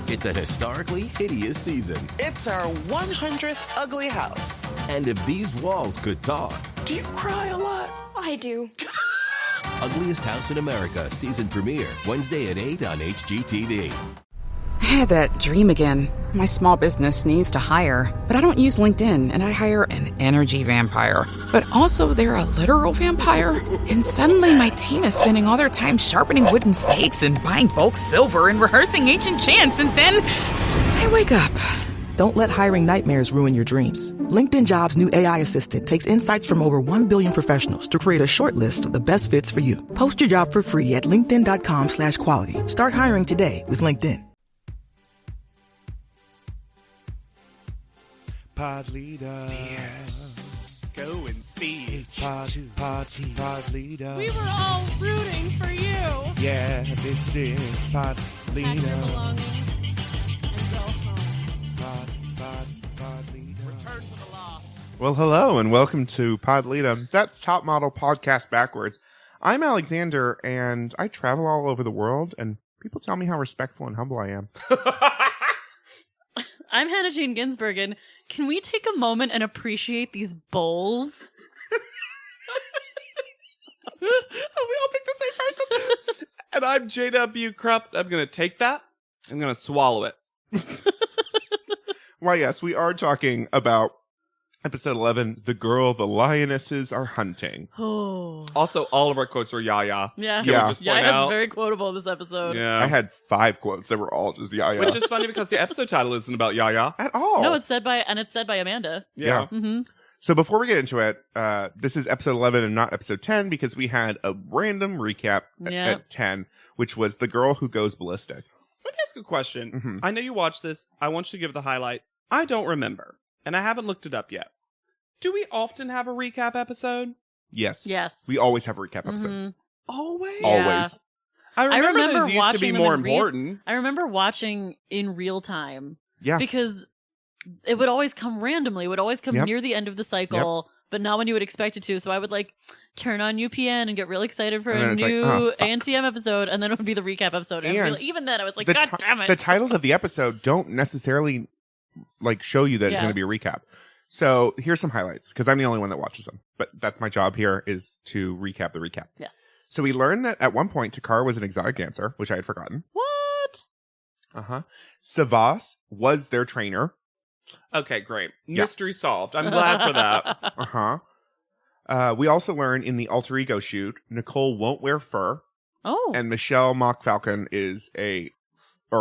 It's a historically hideous season. It's our 100th ugly house. And if these walls could talk... Do you cry a lot? I do. Ugliest House in America season premiere Wednesday at 8 on HGTV. I had that dream again. My small business needs to hire, but I don't use LinkedIn, and I hire an energy vampire. But also they're a literal vampire. And suddenly my team is spending all their time sharpening wooden stakes and buying bulk silver and rehearsing ancient chants, and then I wake up. Don't let hiring nightmares ruin your dreams. LinkedIn Jobs' new AI assistant takes insights from over 1 billion professionals to create a short list of the best fits for you. Post your job for free at linkedin.com/quality. Start hiring today with LinkedIn. Pod leader. Yes. Go and see. Pod leader. We were all rooting for you. Yeah, this is Pod leader. Pack your belongings and go home. Pod leader. Return to the law. Well, hello and welcome to Pod leader. That's Top Model Podcast backwards. I'm Alexander and I travel all over the world and people tell me how respectful and humble I am. I'm Hannah Jane Ginsburg, and can we take a moment and appreciate these bowls? We all picked the same person. And I'm JW Krupp. I'm going to take that. I'm going to swallow it. Why, yes, we are talking about episode 11, The Girl the Lionesses Are Hunting. Oh. Also, all of our quotes are yaya. Yeah. Yeah. We just point Yeah, out? it's very quotable this episode. Yeah. I had 5 quotes that were all just yaya. Which is funny because the episode title isn't about yaya. At all. No, it's said by Amanda. Yeah. Mm-hmm. So before we get into it, this is episode 11 and not episode 10 because we had a random recap at 10, which was The Girl Who Goes Ballistic. Let me ask a question. Mm-hmm. I know you watched this. I want you to give the highlights. I don't remember, and I haven't looked it up yet. Do we often have a recap episode? Yes. Yes. We always have a recap episode. Mhm. Always? Yeah. Always. I remember remember those used to be watching them more in important. I remember watching in real time. Yeah. Because it would always come randomly. It would always come Yep. near the end of the cycle, but not when you would expect it to. So I would turn on UPN and get really excited for And then a it's new like, oh, fuck. ANTM episode, and then it would be the recap episode. And I'd be And like, even then, I was like, the God ti- damn it. The titles of the episode don't necessarily show you that it's Yeah. going to be a recap. So here's some highlights because I'm the only one that watches them, but that's my job here is to recap the recap. Yes. So we learned that at one point Takara was an exotic dancer, which I had forgotten. What? Uh-huh. Savas was their trainer. Okay, great. Yeah. Mystery solved. I'm glad for that. Uh-huh. We also learn in the alter ego shoot, Nicole won't wear fur, Oh. and Michelle Mock Falcon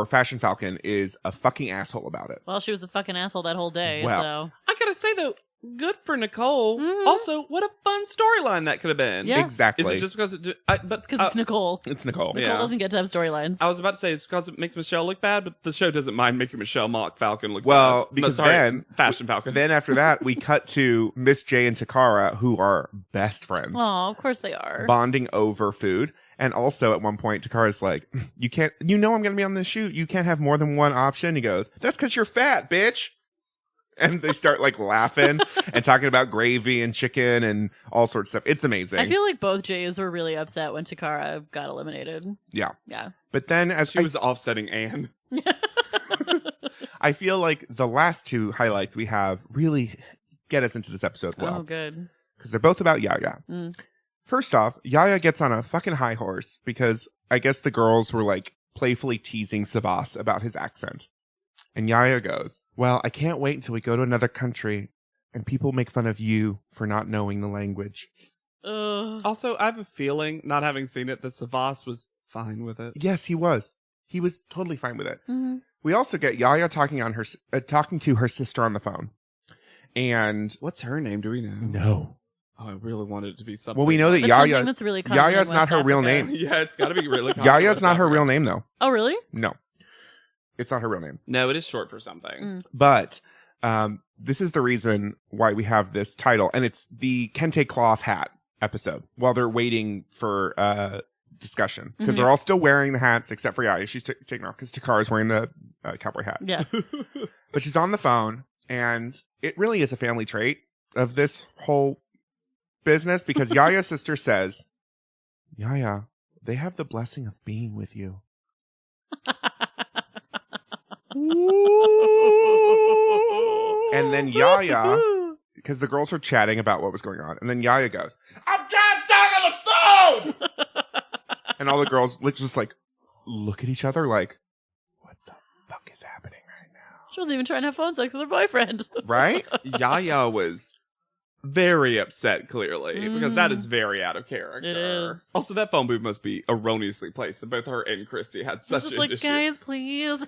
Fashion Falcon is a fucking asshole about it. Well, she was a fucking asshole that whole day, Well. so. I gotta say, though, good for Nicole. Mhm. Also, what a fun storyline that could have been. Yeah. Exactly. Is it just because Because it's Nicole. It's Nicole. Nicole Yeah. doesn't get to have storylines. I was about to say it's because it makes Michelle look bad, but the show doesn't mind making Michelle Mock Falcon look Well, bad. because Sorry, then Fashion Falcon. Then after that, we cut to Miss J and Takara, who are best friends, Oh, of course they are. bonding over food. And also at one point, Takara's like, I'm going to be on this shoot. You can't have more than one option. He goes, that's because you're fat, bitch. And they start laughing and talking about gravy and chicken and all sorts of stuff. It's amazing. I feel like both Jays were really upset when Takara got eliminated. Yeah. Yeah. But then as she was offsetting Anne. I feel like the last 2 highlights we have really get us into this episode well. Oh, good. Because they're both about Yaya. Mm. First off, Yaya gets on a fucking high horse because I guess the girls were playfully teasing Savas about his accent. And Yaya goes, well, I can't wait until we go to another country and people make fun of you for not knowing the language. Also, I have a feeling, not having seen it, that Savas was fine with it. Yes, he was. He was totally fine with it. Mm-hmm. We also get Yaya talking to her sister on the phone. And what's her name? Do we know? No. Oh, I really wanted it to be something. Well, we know that It's Yaya. something that's really common Yaya's in not West her real Africa. name. Yeah, it's got to be really common. Yaya's not her real name, though. Oh, really? No. It's not her real name. No, it is short for something. Mm. But this is the reason why we have this title. And it's the Kente cloth hat episode while they're waiting for discussion. Because Mm-hmm. they're all still wearing the hats except for Yaya. She's taking off because Takara's wearing the cowboy hat. Yeah. But she's on the phone. And it really is a family trait of this whole business because Yaya's sister says, Yaya, they have the blessing of being with you. And then Yaya, because the girls are chatting about what was going on, and then Yaya goes, "I'm trying to talk on the phone!" And all the girls just like look at each other like, what the fuck is happening right now? She wasn't even trying to have phone sex with her boyfriend. Right? Yaya was very upset, clearly, because that is very out of character. It is. Also, that phone booth must be erroneously placed. That both her and Christy had such Just an like, issue. guys, please.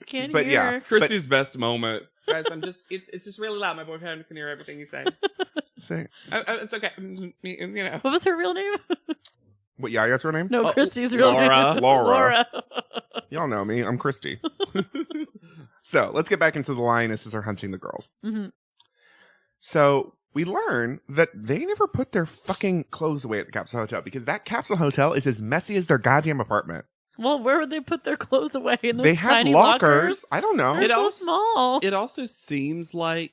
Can't But hear. yeah. Christy's best moment. Guys, it's just really loud. My boyfriend can hear everything he's saying. Say, It's okay. You know. What was her real name? what, Yaya's her name? No, Christy's real Laura. name. Laura. Y'all know me. I'm Christy. So let's get back into the lionesses are hunting the girls. Mm-hmm. So we learn that they never put their fucking clothes away at the capsule hotel because that capsule hotel is as messy as their goddamn apartment. Well, where would they put their clothes away? In those They have tiny lockers. lockers? I don't know. They're It so also- small. It also seems like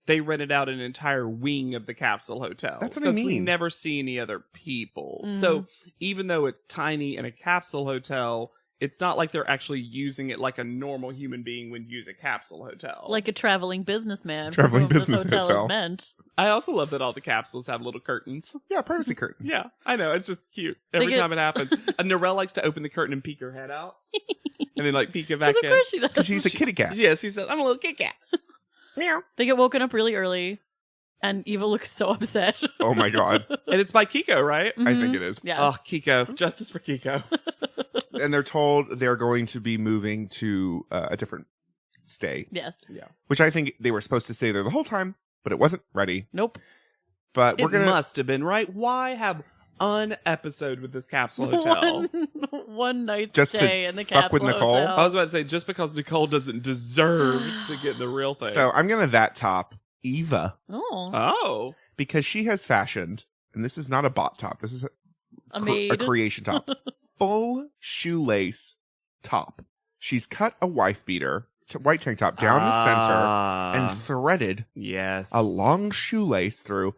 they rented out an entire wing of the capsule hotel. That's what I Because we mean. never see any other people. Mhm. So even though it's tiny in a capsule hotel, it's not like they're actually using it like a normal human being would use a capsule hotel. Like a traveling businessman. Traveling for whom business this hotel hotel. is meant. I also love that all the capsules have little curtains. Yeah, privacy curtain. Yeah, I know. It's just cute. Every get- time it happens. Norelle likes to open the curtain and peek her head out. And then like peek it back Because of in. course she Because does. she's a kitty cat. Yeah, she says, I'm a little Kit Kat. Meow. They get woken up really early, and Eva looks so upset. Oh my god. And it's by Kiko, right? I think it is. Yeah. Oh, Kiko. Justice for Kiko. And they're told they're going to be moving to a different state, Yes. Yeah. which I think they were supposed to stay there the whole time, but it wasn't ready. Nope. But we're It gonna. must have been, right? Why have an episode with this capsule hotel? One night Just to stay in the fuck capsule with Nicole? hotel. I was about to say, just because Nicole doesn't deserve to get the real thing. So I'm gonna that top Eva Oh, Oh. because she has fashioned, and this is not a bot top. This is a a maid. creation top, full shoelace top. She's cut a wife beater, white tank top down the center, and threaded yes. a long shoelace through.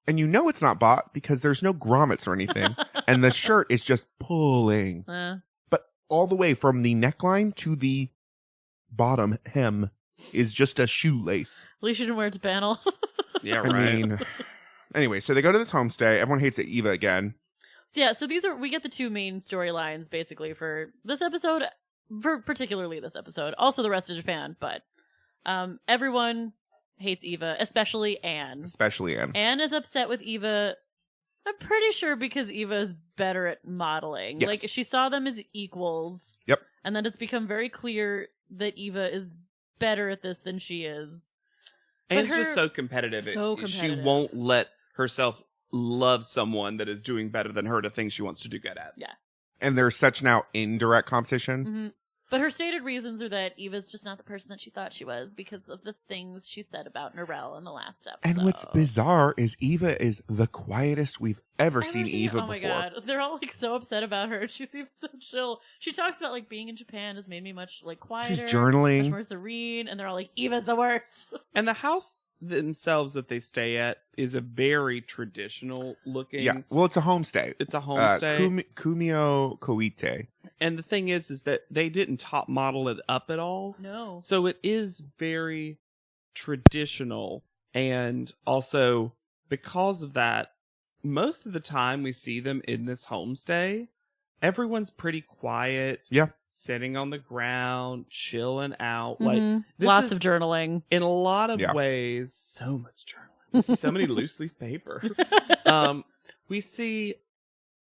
And you know it's not bought because there's no grommets or anything. And the shirt is just pulling. But all the way from the neckline to the bottom hem is just a shoelace. At least you didn't wear it to panel. Yeah, I right. mean, anyway, so they go to this homestay. Everyone hates Eva again. So yeah, so we get the two main storylines basically for this episode, for particularly this episode, also the rest of Japan, but everyone hates Eva, especially Anne. Especially Anne. Anne is upset with Eva, I'm pretty sure because Eva is better at modeling. Yes. Like, she saw them as equals. Yep. And then it's become very clear that Eva is better at this than she is. And But it's just her- so competitive. so She competitive. won't let herself love someone that is doing better than her to things she wants to do good at. Yeah. And there's such now indirect competition. hmm But her stated reasons are that Eva's just not the person that she thought she was because of the things she said about Norelle in the last episode. And what's bizarre is Eva is the quietest we've ever seen Eva Oh before. my god, they're all like so upset about her. She seems so chill. She talks about like being in Japan has made me much like quieter. She's journaling. much more serene, and they're all like, Eva's the worst. And the house themselves that they stay at is a very traditional looking. Yeah. Well, it's a homestay. It's a homestay. Kumio Koite. And the thing is that they didn't top model it up at all. No. So it is very traditional. And also, because of that, most of the time we see them in this homestay, everyone's pretty quiet. Yeah. Sitting on the ground, chilling out. Mhm. Like this Lots is, of journaling. in a lot of Yeah. ways, so much journaling. We see so many loose leaf paper. We see,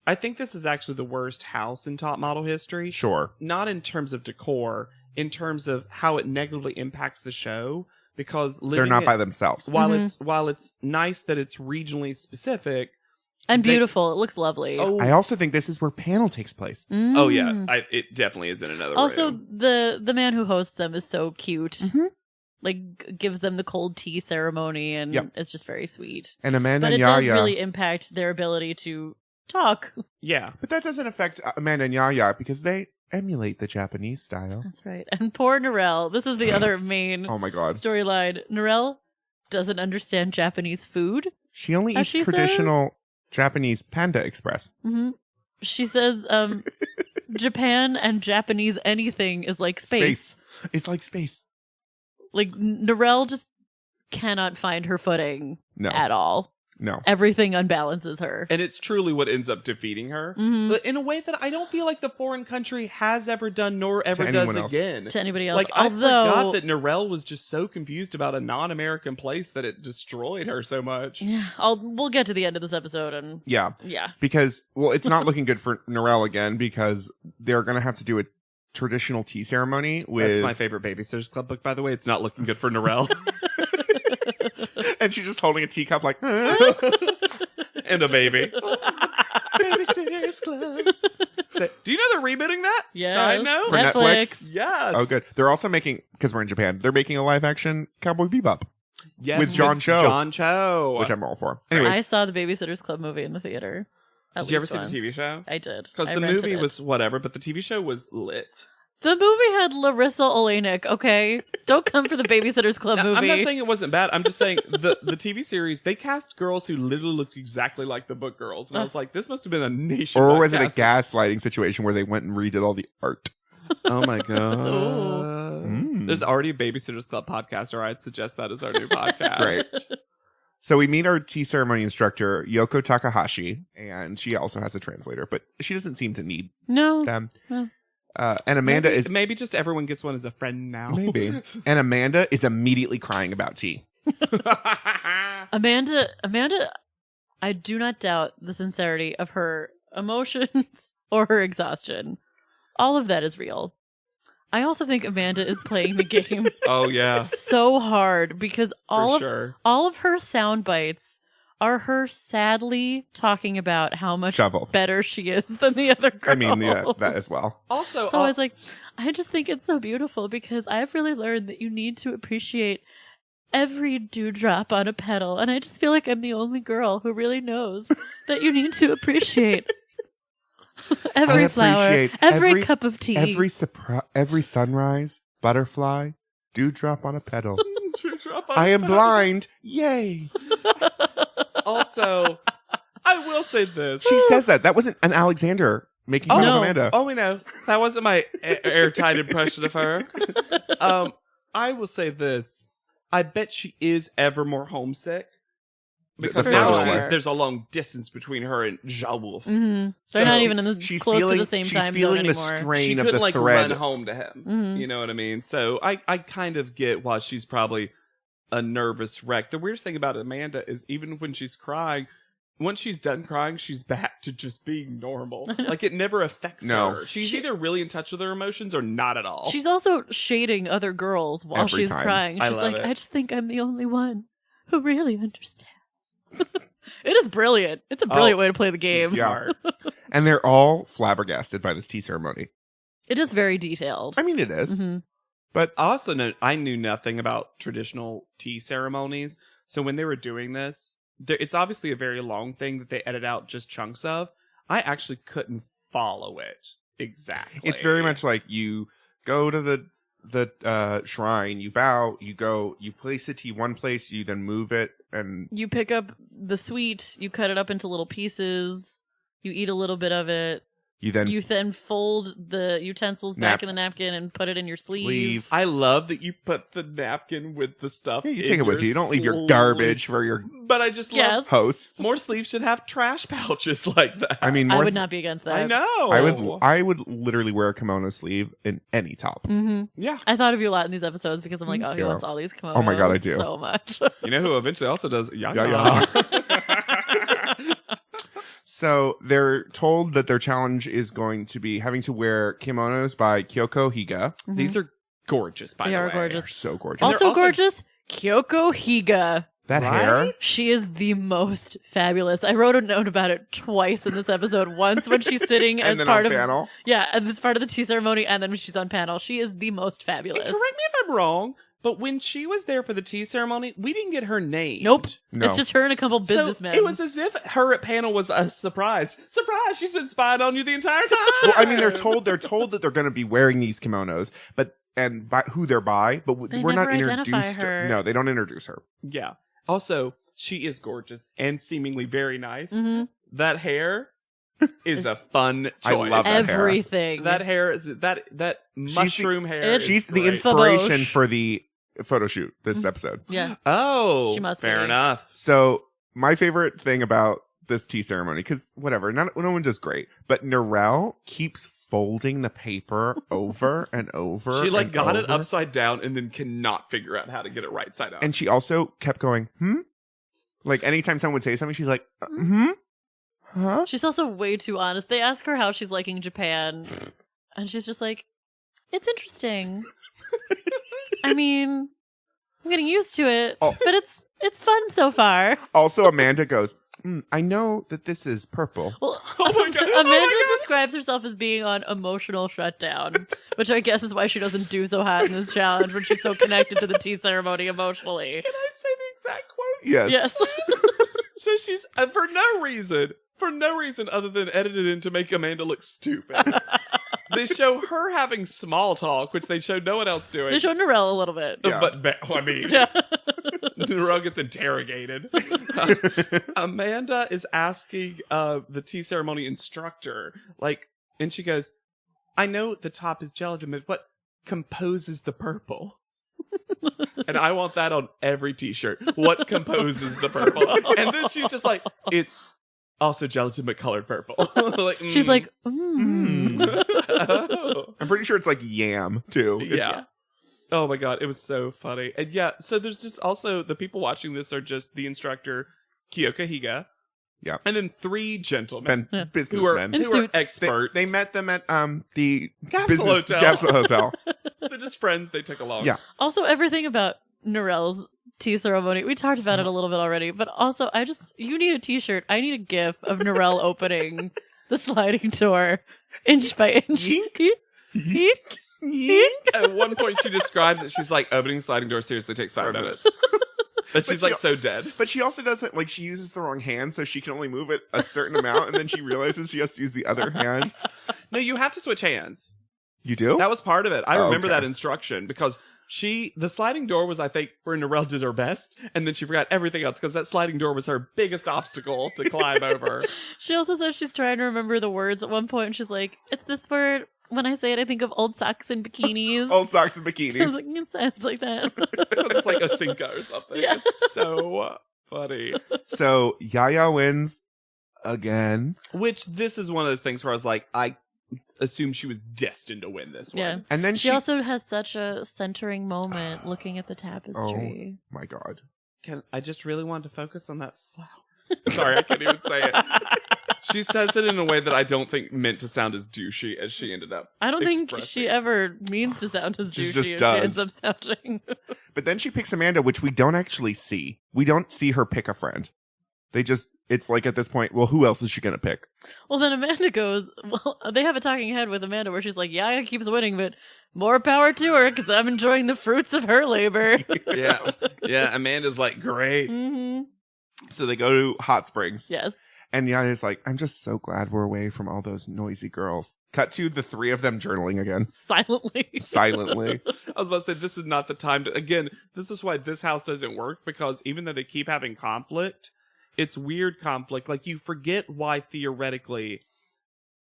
I think this is actually the worst house in top model history. Sure. Not in terms of decor, in terms of how it negatively impacts the show. Because They're not by themselves. while it's nice that it's regionally specific. And they- beautiful. It looks lovely. I also think this is where panel takes place. Oh yeah, Mm. it definitely is in another Also, room. the man who hosts them is so cute. Mm-hmm. Like, gives them the cold tea ceremony, and Yep. it's just very sweet. And Amanda But and it does Yaya. really impact their ability to talk. Yeah. But that doesn't affect Amanda and Yaya because they emulate the Japanese style. That's right. And poor Norelle. This is the other main Oh my god. storyline. Norelle doesn't understand Japanese food. She only As eats she traditional Japanese Panda Express. hmm She says Japan and Japanese anything is like space. It's like space. Like, Norelle just cannot find her footing No. at all. No. Everything unbalances her. And it's truly what ends up defeating her. Mhm. But in a way that I don't feel like the foreign country has ever done nor ever does anyone else. again. To anybody else. Like, I forgot that Narelle was just so confused about a non-American place that it destroyed her so much. Yeah, we'll get to the end of this episode and Yeah. yeah. Because, well, it's not looking good for Narelle again because they're going to have to do a traditional tea ceremony with... That's my favorite Babysitter's Club book, by the way. It's not looking good for Narelle. And she's just holding a teacup like... And a baby. Babysitter's Club. Do you know they're rebooting that? Yes. Side note? For Netflix? Yes. Oh, good. They're also making, because we're in Japan, they're making a live-action Cowboy Bebop, Yes, With John Cho. John Cho. which I'm all for. Anyways, I saw the Babysitter's Club movie in the theater. Did you ever see the TV show? I did. Because I the rented movie it. was whatever, but the TV show was lit. The movie had Larissa Oleynik, okay? Don't come for the Babysitter's Club Now, movie. I'm not saying it wasn't bad. I'm just saying the TV series, they cast girls who literally looked exactly like the book girls. And I was like, this must have been a nationwide or was it a casting. gaslighting situation where they went and redid all the art? Oh my god. Mm. There's already a Babysitter's Club podcast, or I'd suggest that as our new podcast. Great. So we meet our tea ceremony instructor, Yoko Takahashi, and she also has a translator, but she doesn't seem to need No. them. No. And Amanda is maybe just everyone gets one as a friend now. maybe, and Amanda is immediately crying about tea. Amanda, I do not doubt the sincerity of her emotions or her exhaustion. All of that is real. I also think Amanda is playing the game Oh yeah, so hard because all sure. of her sound bites are her sadly talking about how much Shovel. better she is than the other girls. I mean, yeah, that as well. Also, So I was like, I just think it's so beautiful because I've really learned that you need to appreciate every dewdrop on a petal. And I just feel like I'm the only girl who really knows that you need to appreciate every I flower, appreciate every cup of tea. Every sunrise, butterfly, dewdrop on a petal. Dewdrop on I a am petal. blind. Yay. Also, I will say this. She says that. That wasn't an Alexander making fun no. of Amanda. Oh, we know. That wasn't my airtight impression of her. I will say this. I bet she is ever more homesick. Because The now further away. there's a long distance between her and Jawolf. Mhm. So They're not even in the, she's close feeling, to the same she's time zone feeling the anymore. strain She of couldn't the thread. run home to him. Mhm. You know what I mean? So I kind of get why she's probably a nervous wreck. The weirdest thing about Amanda is even when she's crying, once she's done crying, she's back to just being normal. Like it never affects No. her. She's either really in touch with her emotions or not at all. She's also shading other girls while Every she's time. crying. I She's love like, it. I just think I'm the only one who really understands. It is brilliant. It's a brilliant way to play the game. Yeah. And they're all flabbergasted by this tea ceremony. It is very detailed. I mean, it is. Mhm. But I also know I knew nothing about traditional tea ceremonies. So when they were doing this, it's obviously a very long thing that they edit out just chunks of. I actually couldn't follow it exactly. it's very much like you go to the shrine, you bow, you go, you place the tea one place, you then move it, and You pick up the sweet, you cut it up into little pieces, you eat a little bit of it, you then you then fold the utensils back in the napkin and put it in your sleeve. I love that you put the napkin with the stuff. Yeah, you in take it with your you. You don't leave your sleeve. garbage for your But I just Yes. love host. more sleeves should have trash pouches like that. I mean, I more would not be against that. I know. I would literally wear a kimono sleeve in any top. Mm-hmm. Yeah. I thought of you a lot in these episodes because I'm like, oh, he Yeah. wants all these kimonos. Oh my God, I do. So much. You know who eventually also does Yeah. So they're told that their challenge is going to be having to wear kimonos by Kyoko Higa. These are gorgeous, by They the way. are gorgeous. They're so gorgeous. they're Also also- gorgeous, Kyoko Higa. That Right? hair. She is the most fabulous. I wrote a note about it twice in this episode. Once when she's sitting And as then part on of panel. yeah, and this part of the tea ceremony, and then when she's on panel, she is the most And fabulous. correct me if I'm wrong, but when she was there for the tea ceremony, we didn't get her name. Nope, No. it's just her and a couple businessmen. So it was as if her at panel was a surprise. Surprise! She's been spying on you the entire time. Well, I mean, they're told that they're going to be wearing these kimonos, and by who they're by, but They we're not never identify introduced. her. No, they don't introduce her. Yeah. Also, she is gorgeous and seemingly very nice. Mhm. That hair is a fun choice. I love that hair. everything. That hair is that mushroom hair. it's- is She's the great. inspiration Baboche. for the photo shoot this episode. Yeah. Oh, She must fair be. enough. So my favorite thing about this tea ceremony, because whatever, no one does great, but Narelle keeps folding the paper over and over. She and got it over. upside down and then cannot figure out how to get it right side up. And she also kept going, Like anytime someone would say something, she's like, huh? She's also way too honest. They ask her how she's liking Japan, and she's just like, it's interesting. I mean, I'm getting used to it, but it's fun so far. Also, Amanda goes, I know that this is purple. Well, Oh my God. Amanda describes herself as being on emotional shutdown, which I guess is why she doesn't do so hot in this challenge when she's so connected to the tea ceremony emotionally. Can I say the exact quote? Yes. Yes. So she's, for no reason other than edited in to make Amanda look stupid. They show her having small talk, which they showed no one else doing. They showed Narelle a little bit. Yeah. But I mean, Yeah. Narelle gets interrogated. Amanda is asking the tea ceremony instructor, and she goes, I know the top is gelatin, but what composes the purple? And I want that on every t-shirt. What composes the purple? And then she's just like, it's also gelatin but colored purple. She's like, Oh. I'm pretty sure it's like yam, too. Yeah. Oh my God, it was so funny. And yeah, so there's just also the people watching this are just the instructor, Kyoka Higa. Yeah. And then 3 gentlemen Ben, Yeah. businessmen. In who are suits. experts. They met them at the Capsule Hotel. Capsule Hotel. They're just friends they took along. Yeah. Also, everything about Narelle's tea ceremony, we talked about it a little bit already, but also, you need a t-shirt. I need a gif of Narelle opening the sliding door inch by inch. Yeek. At one point she describes it, she's like, opening sliding door seriously takes 5 minutes. And she's like so dead. But she also doesn't, like, she uses the wrong hand, so she can only move it a certain amount, and then she realizes she has to use the other hand. No, you have to switch hands. You do? That was part of it. I remember okay. that instruction because the sliding door was, I think, where Narelle did her best, and then she forgot everything else because that sliding door was her biggest obstacle to climb over. She also says she's trying to remember the words at one point, and she's like, it's this word. When I say it, I think of old socks and bikinis. Old socks and I was bikinis. like, it sounds like that. It was like a Cinco or something. Yeah. It's so funny. So, Yaya wins again. Which, this is one of those things where I was like, I assumed she was destined to win this one. Yeah. And then She also has such a centering moment looking at the Oh, tapestry. my God. I just really wanted to focus on that flower. Sorry, I can't even say it. She says it in a way that I don't think meant to sound as douchey as she ended up. I don't think expressing. she ever means to sound as She douchey just as does. she ends up sounding. But then she picks Amanda, which we don't actually see. We don't see her pick a friend. It's like at this point, well, who else is she going to pick? Well, then Amanda goes, well, they have a talking head with Amanda where she's like, Yaya keeps winning, but more power to her because I'm enjoying the fruits of her labor. Yeah. Yeah, Amanda's like, great. Hmm. So they go to Hot Springs. Yes. And Yaya's like, I'm just so glad we're away from all those noisy girls. Cut to the 3 of them journaling again. Silently. Silently. I was about to say, this is not the time to, again, this is why this house doesn't work, because even though they keep having conflict, it's weird conflict. Like, you forget why theoretically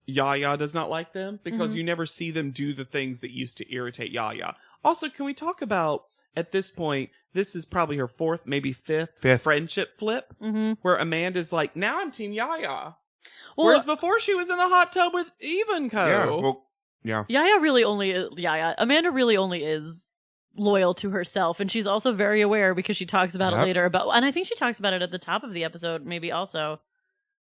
Yaya does not like them, because you never see them do the things that used to irritate Yaya. Also, can we talk about, at this point, this is probably her 4th, maybe 5th friendship flip, where Amanda's like, now I'm Team Yaya. Well, Whereas before she was in the hot tub with Eva and Co. Yeah, well, yeah. Amanda really only is loyal to herself, and she's also very aware because she talks about it later and I think she talks about it at the top of the episode, maybe also.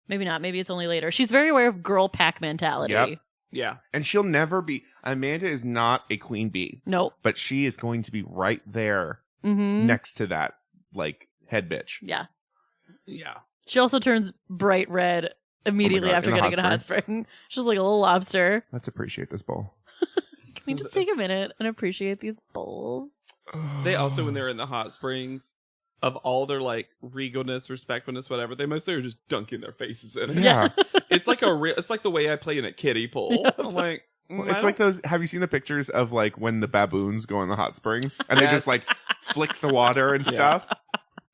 Maybe not, maybe it's only later. She's very aware of girl pack mentality. Yep. Yeah. And she'll never be, Amanda is not a queen bee. Nope. But she is going to be right there Mm-hmm. next to that, like, head bitch. Yeah. Yeah. She also turns bright red immediately God, after in the getting in a hot spring. She's like a little lobster. Let's appreciate this bowl. Can we just take a minute and appreciate these bowls? They also, when they're in the hot springs, of all their, like, regalness, respectfulness, whatever, they mostly are just dunking their faces in it. Yeah. It's like it's like the way I play in a kiddie pool. Yep. I'm like, Well, it's like those, have you seen the pictures of, like, when the baboons go in the hot springs? And they just, like, flick the water and Yeah. stuff?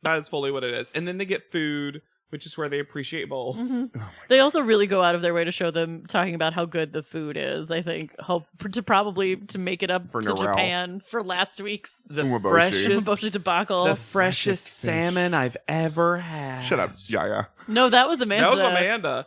that is fully what it is. And then they get food, which is where they appreciate bowls. Mm-hmm. They also really go out of their way to show them talking about how good the food is. I think to make it up For to Narelle. Japan for last week's The Umaboshi. freshest, Umaboshi debacle. the freshest fish. salmon I've ever had. Shut up, Yaya. No, that was Amanda. That was Amanda.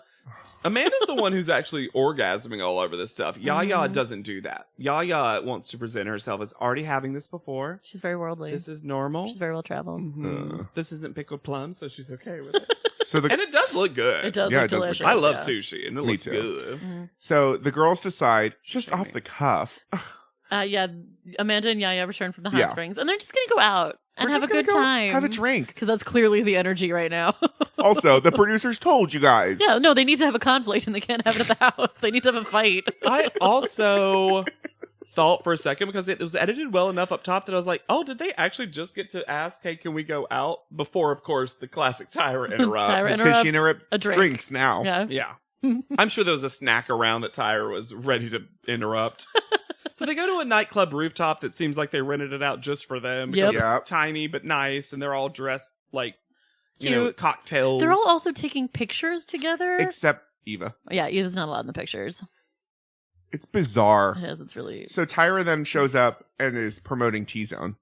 Amanda's the one who's actually orgasming all over this stuff. Yaya doesn't do that. Yaya wants to present herself as already having this before. She's very worldly. This is normal. She's very well traveled. This isn't pickled plums, so she's okay with it. So And it does look good. It does Yeah, look it does look delicious. good. I love yeah. sushi, and it Me looks too. good. So the girls decide, just off the cuff, Yeah, Amanda and Yaya return from the hot Yeah. springs, and they're just gonna go out and we're have a just gonna good go time. have a drink. Because that's clearly the energy right now. Also, the producers told you guys. Yeah, no, they need to have a conflict, and they can't have it at the house. They need to have a fight. I also thought for a second, because it was edited well enough up top, that I was like, oh, did they actually just get to ask, hey, can we go out? Before, of course, the classic Tyra interrupt. Tyra Because she interrupts a drink. drinks now. Yeah. Yeah. I'm sure there was a snack around that Tyra was ready to interrupt. So they go to a nightclub rooftop that seems like they rented it out just for them. Because Yep. Yep. it's tiny but nice, and they're all dressed like, you Cute. know, cocktails. They're all also taking pictures together. Except Eva. Yeah, Eva's not allowed in the pictures. It's bizarre. It is. It's really So Tyra then shows up and is promoting T-Zone.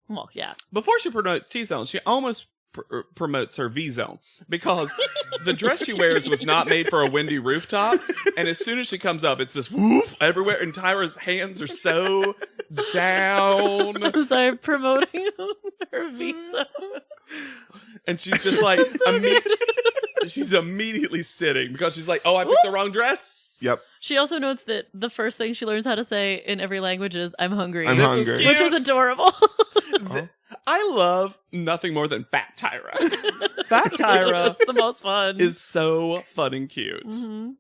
well. Yeah. Before she promotes T-Zone, she almost promotes her V-Zone, because the dress she wears was not made for a windy rooftop, and as soon as she comes up, it's just woof everywhere, and Tyra's hands are so down, Sorry, promoting her visa. and she's just like, she's immediately sitting, because she's like, oh, I picked the wrong dress. Yep. She also notes that the first thing she learns how to say in every language is "I'm hungry," I'm This is hungry. cute. which was adorable. I love nothing more than Fat Tyra. Fat Tyra It's the most fun. is so fun and cute. Mhm.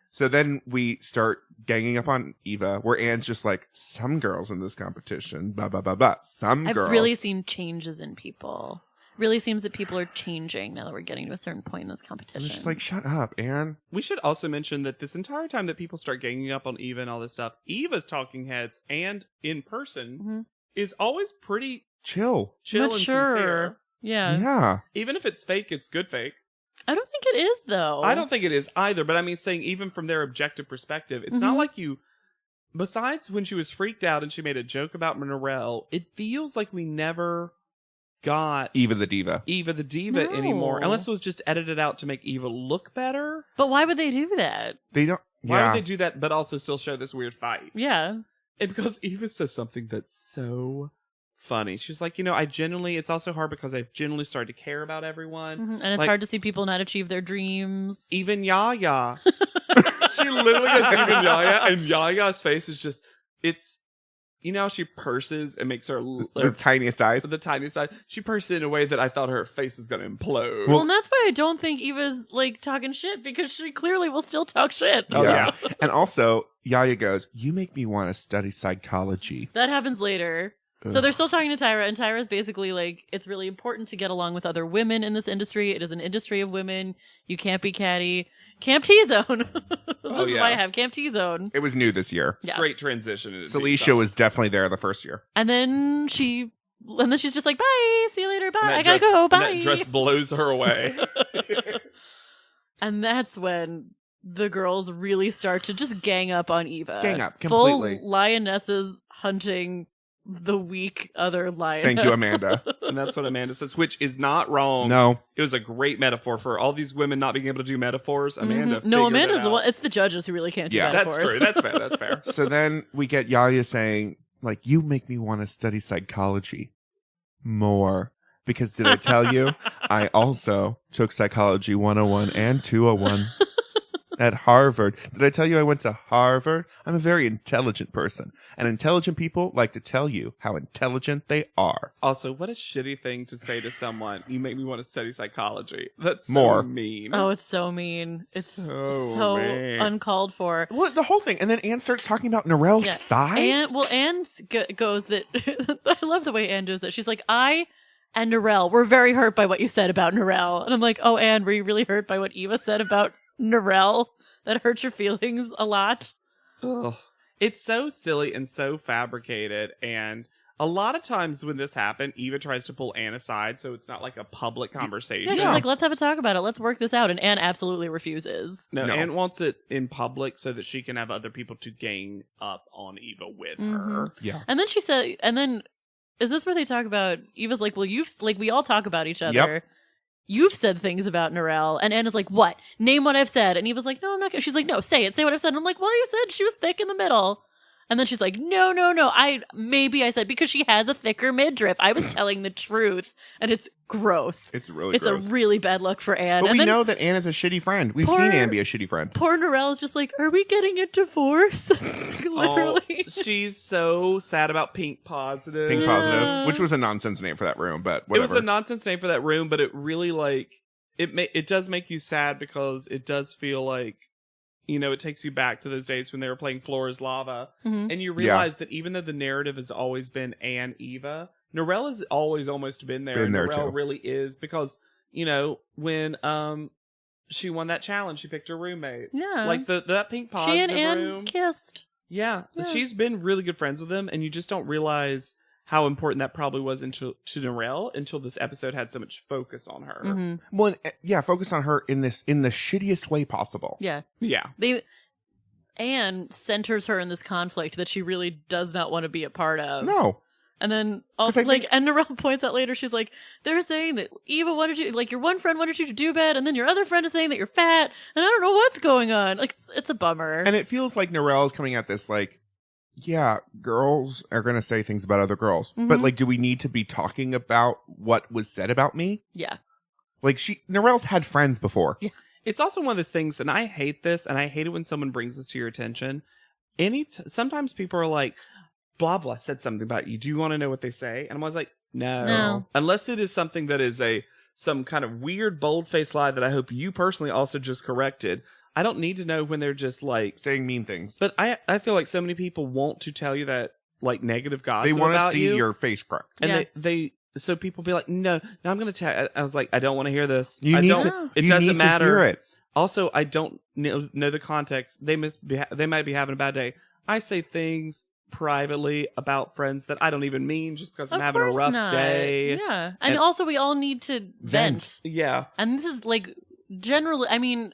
So then we start ganging up on Eva, where Anne's just like, some girls in this competition, blah, blah, blah, blah. Some I've girls. really seen changes in people. Really seems that people are changing now that we're getting to a certain point in this And competition. it's just like, shut up, Anne. We should also mention that this entire time that people start ganging up on Eva and all this stuff, Eva's talking heads and in person Mhm. is always pretty Chill. chill Mature. and sincere. Yeah. Yeah. Even if it's fake, it's good fake. I don't think it is though. I don't think it is either, but I mean, saying even from their objective perspective, it's not Mhm. like you. Besides when she was freaked out and she made a joke about Narelle, it feels like we never got Eva the diva. Eva the diva No. anymore, unless it was just edited out to make Eva look better. But why would they do that? They don't. Why yeah. would they do that, but also still show this weird fight? Yeah. And because Eva says something that's so funny. She's like, it's also hard because I've genuinely started to care about everyone. Mhm. And it's Like- hard to see people not achieve their dreams. Even Yaya. She literally gets even Yaya, and Yaya's face is just, it's, how she purses and makes her the tiniest eyes. the tiniest eye. She purses in a way that I thought her face was going to implode. Well, and that's why I don't think Eva's like talking shit, because she clearly will still talk shit. Oh, yeah. And also, Yaya goes, you make me want to study psychology. That happens later. So Ugh. they're still talking to Tyra, and Tyra's basically like, it's really important to get along with other women in this industry. It is an industry of women. You can't be catty. Camp T-Zone. This is why I have Camp T-Zone. It was new this year. Yeah. Straight transition. into Celicia T-Zone. was definitely there the first year. And then she's just like, bye, see you later, bye, And that I gotta dress- go, and bye. that dress blows her away. And that's when the girls really start to just gang up on Eva. Gang up, completely. Full lionesses hunting the weak other lioness. Thank you, Amanda. And that's what Amanda says, which is not wrong. No. It was a great metaphor for all these women not being able to do metaphors. Amanda Mhm. No, figured Amanda's it the out. one. It's the judges who really can't do Yeah. that. That's true. That's fair. That's fair. So then we get Yaya saying, like, you make me want to study psychology more. Because did I tell you, I also took Psychology 101 and 201 at Harvard. Did I tell you I went to Harvard? I'm a very intelligent person. And intelligent people like to tell you how intelligent they are. Also, what a shitty thing to say to someone. You make me want to study psychology. That's so More. mean. Oh, it's so mean. It's So so mean. uncalled for. Well, the whole thing. And then Anne starts talking about Narelle's Yeah. thighs. Anne goes that. I love the way Anne does that. She's like, I and Narelle were very hurt by what you said about Narelle. And I'm like, oh, Anne, were you really hurt by what Eva said about Narelle? That hurt your feelings a lot? Ugh. It's so silly and so fabricated, and a lot of times when this happened, Eva tries to pull Anne aside so it's not like a public conversation. Yeah, she's like, let's have a talk about it. Let's work this out. And Anne absolutely refuses. No, Anne wants it in public so that she can have other people to gang up on Eva with her. Yeah. And then she said, and then is this where they talk about, Eva's like, well, we all talk about each other. Yep. You've said things about Narelle. And Anna's like, what? Name what I've said. And Eva's like, no, I'm not gonna. She's like, no, say it. Say what I've said. And I'm like, well, you said she was thick in the middle. And then she's like, no. I said because she has a thicker midriff. I was telling the truth. And it's gross. It's really It's gross. a really bad look for Anne. But and we then know that Anne is a shitty friend. We've Poor- seen Anne be a shitty friend. poor Narelle is just like, are we getting a divorce? Literally. Oh, she's so sad about Pink Positive. Pink Positive, which was a nonsense name for that room, but whatever. It was a nonsense name for that room, but it really it does make you sad because it does feel like, it takes you back to those days when they were playing Floor is Lava. Mhm. And you realize that even though the narrative has always been Anne Eva, Narelle has always almost been there. Been there, Narelle too. really is because, when she won that challenge, she picked her roommates. Yeah. Like that Pink She Positive and Anne room. kissed. Yeah. Yeah. She's been really good friends with them, and you just don't realize how important that probably was to Narelle until this episode had so much focus on her. Mhm. Well, focus on her in the shittiest way possible. Yeah. Yeah. Anne centers her in this conflict that she really does not want to be a part of. No. And then also, I think- and Narelle points out later, she's like, they're saying that Eva wanted you, like, your one friend wanted you to do bad, and then your other friend is saying that you're fat, and I don't know what's going on. Like, it's a bummer. And it feels like Narelle is coming at this like, yeah, girls are going to say things about other girls. But, like, do we need to be talking about what was said about me? Yeah. Like, Narelle's had friends before. Yeah. It's also one of those things, and I hate this, and I hate it when someone brings this to your attention. Sometimes people are like, blah, blah, said something about you. Do you want to know what they say? And I was like, no. Unless it is something that is some kind of weird, bold-faced lie that I hope you personally also just corrected. I don't need to know when they're just like saying mean things. But I feel like so many people want to tell you that like negative gossip. They want to see you, your face cracked. and so people be like, no, I'm going to tell. I was like, I don't want to hear this. You I need don't. to. It you doesn't need to matter. hear it. Also, I don't know the context. They might be having a bad day. I say things privately about friends that I don't even mean just because I'm Of having a course rough not. day. Yeah. And also, we all need to vent. Yeah. And this is like, generally, I mean,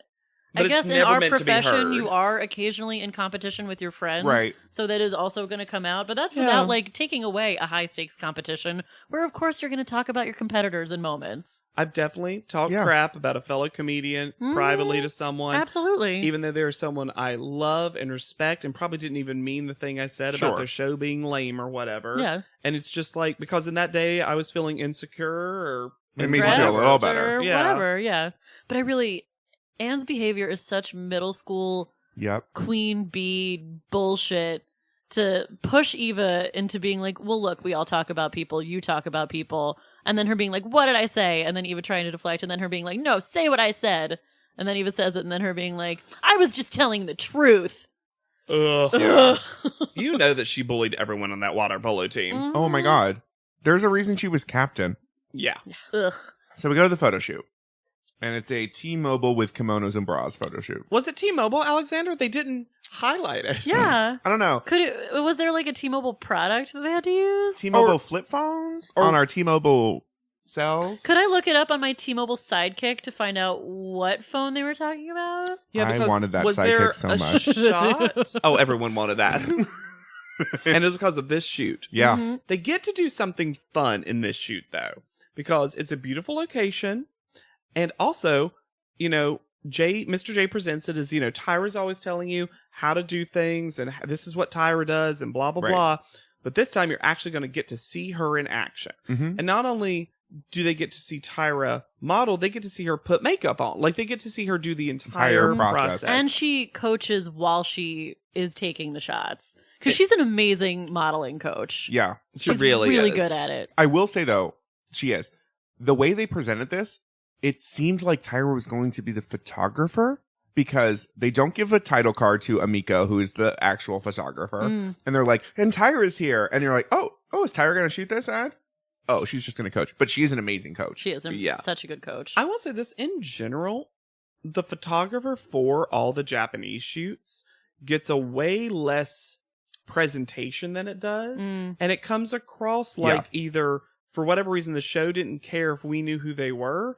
But I it's guess in never our meant to be profession, heard. you are occasionally in competition with your friends. Right. So that is also going to come out. But that's Yeah. without like taking away a high stakes competition where, of course, you're going to talk about your competitors in moments. I've definitely talked crap about a fellow comedian privately to someone. Absolutely. Even though they're someone I love and respect and probably didn't even mean the thing I said about their show being lame or whatever. Yeah. And it's just like, because in that day I was feeling insecure or It made you feel a little better. Or Yeah. whatever, yeah. But Anne's behavior is such middle school Yep. queen bee bullshit to push Eva into being like, well, look, we all talk about people, you talk about people. And then her being like, what did I say? And then Eva trying to deflect, and then her being like, no, say what I said. And then Eva says it, and then her being like, I was just telling the truth. Ugh. Ugh. You know that she bullied everyone on that water polo team. Oh my God. There's a reason she was captain. Yeah. Ugh. So we go to the photo shoot. And it's a T-Mobile with kimonos and bras photo shoot. Was it T-Mobile, Alexander? They didn't highlight it. Yeah. I don't know. Was there like a T-Mobile product that they had to use? T-Mobile flip phones on our T-Mobile cells? Could I look it up on my T-Mole Sidekick to find out what phone they were talking about? Yeah, I because wanted that was there sidekick so a much. shot? Oh, everyone wanted that. And it was because of this shoot. Yeah. Mm-hmm. They get to do something fun in this shoot, though, because it's a beautiful location. And also, Mr. J presents it as, Tyra's always telling you how to do things and this is what Tyra does and blah, blah, Right. blah. But this time you're actually going to get to see her in action. Mm-hmm. And not only do they get to see Tyra model, they get to see her put makeup on. Like, they get to see her do the entire Entire process. process. And she coaches while she is taking the shots. Because she's an amazing modeling coach. Yeah. She She's really is. good at it. I will say, though, she is. The way they presented this, it seemed like Tyra was going to be the photographer because they don't give a title card to Amiko, who is the actual photographer. Mm. And they're like, and Tyra's here. And you're like, oh, is Tyra going to shoot this ad? Oh, she's just going to coach. But she is an amazing coach. She is Yeah. such a good coach. I will say this in general, the photographer for all the Japanese shoots gets a way less presentation than it does. Mm. And it comes across like either, for whatever reason, the show didn't care if we knew who they were,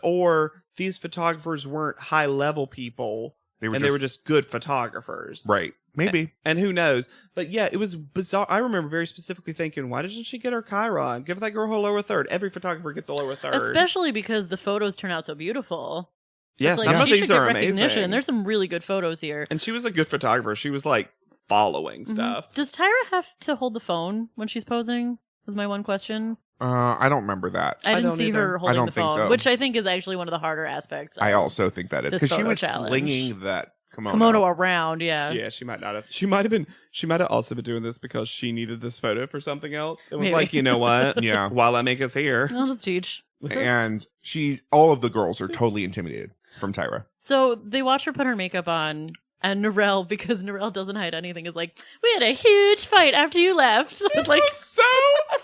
or these photographers weren't high-level people, they were just good photographers. Right. Maybe. And who knows? But yeah, it was bizarre. I remember very specifically thinking, why doesn't she get her Chiron? Give that girl her lower third. Every photographer gets a lower third. Especially because the photos turn out so beautiful. Yes, like, some of she these should get are recognition. amazing. There's some really good photos here. And she was a good photographer. She was like following stuff. Does Tyra have to hold the phone when she's posing? Was my one question. I don't remember that. I didn't don't see either. her holding I don't the think phone, so. which I think is actually one of the harder aspects. I also think that is this because she photo was challenge. flinging that kimono around, yeah. Yeah, she might not have. She might have also been doing this because she needed this photo for something else. It was Maybe. like, you know what? Yeah. While I make us here. I'll just teach. And all of the girls are totally intimidated from Tyra. So they watch her put her makeup on, and Narelle, because Narelle doesn't hide anything, is like, we had a huge fight after you left. It's like, So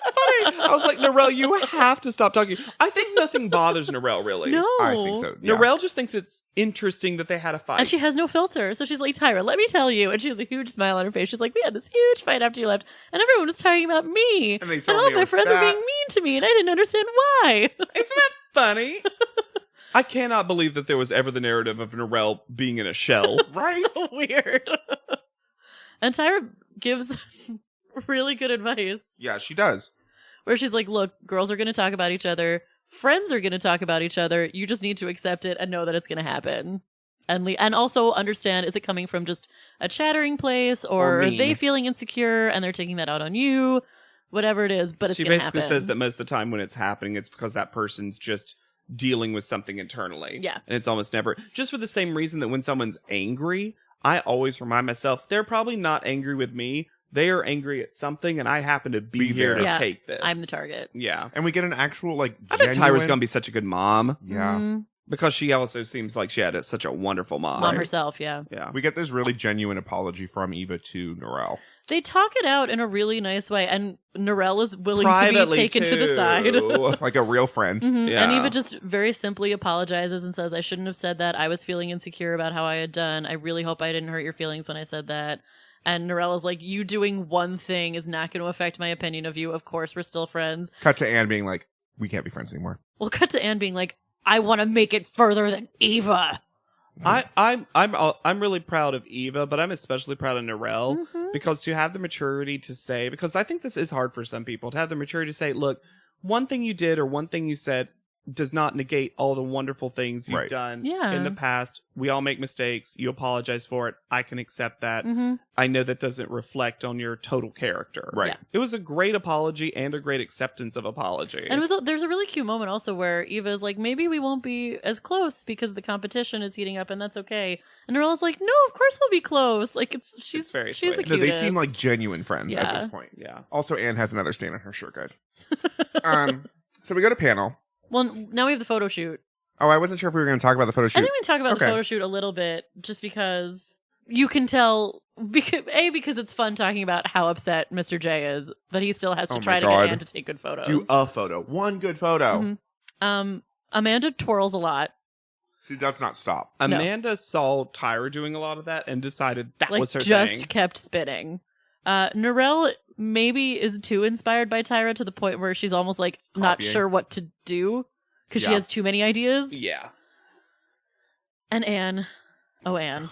funny. I was like, Narelle, you have to stop talking. I think nothing bothers Narelle, really. no. I think so. Yeah. Narelle just thinks it's interesting that they had a fight. And she has no filter. So she's like, Tyra, let me tell you. And she has a huge smile on her face. She's like, we had this huge fight after you left. And everyone was talking about me. And they And saw all me of my was friends were fat. being mean to me. And I didn't understand why. Isn't that funny? I cannot believe that there was ever the narrative of Narelle being in a shell. Right? So weird. And Tyra gives really good advice Yeah, she does. where she's like, look, girls are going to talk about each other. Friends are going to talk about each other. You just need to accept it and know that it's going to happen. And also understand, is it coming from just a chattering place or are mean. they feeling insecure and they're taking that out on you? Whatever it is, but it's She going to basically happen. says that most of the time when it's happening, it's because that person's just dealing with something internally. Yeah. And it's almost never, just for the same reason that when someone's angry, I always remind myself, they're probably not angry with me. They are angry at something, and I happen to be here to Yeah, take this. I'm the target. Yeah. And we get an actual, like, I bet genuine... Tyra's going to be such a good mom. Yeah. Mhm. Because she also seems like she had such a wonderful mom. Mom herself, yeah. Yeah. We get this really genuine apology from Eva to Narelle. They talk it out in a really nice way, and Narelle is willing Privately, to be taken to the side. too. Like a real friend. Mhm. Yeah. And Eva just very simply apologizes and says, I shouldn't have said that. I was feeling insecure about how I had done. I really hope I didn't hurt your feelings when I said that. And Narelle is like, you doing one thing is not going to affect my opinion of you. Of course, we're still friends. Cut to Anne being like, we can't be friends anymore. We'll cut to Anne being like, I want to make it further than Eva. I'm really proud of Eva, but I'm especially proud of Narelle because to have the maturity to say, because I think this is hard for some people, to have the maturity to say, look, one thing you did or one thing you said does not negate all the wonderful things you've Right. done Yeah. in the past. We all make mistakes. You apologize for it. I can accept that. I know that doesn't reflect on your total character. Right. Yeah. It was a great apology and a great acceptance of apology. And there's a really cute moment also where Eva's like, maybe we won't be as close because the competition is heating up and that's okay. And Narelle's like, no, of course we'll be close. Like she's very she's the sweet. No, cutest. they seem like genuine friends at Yeah. this point. yeah. Also, Anne has another stain on her shirt, guys. So we go to panel. Well, now we have the photo shoot. Oh, I wasn't sure if we were going to talk about the photo shoot. I think we can talk about the Okay. photo shoot a little bit just because you can tell, because it's fun talking about how upset Mr. J is that he still has to Oh try my to God. get Anne to take good photos. Do a photo. One good photo. Mhm. Amanda twirls a lot. She does not stop. Amanda saw Tyra doing a lot of that and decided that Like, was her just thing. kept spitting. Narelle maybe is too inspired by Tyra to the point where she's almost like not Copying. sure what to do because she Yeah. has too many ideas. Yeah. And Anne. Oh, Anne.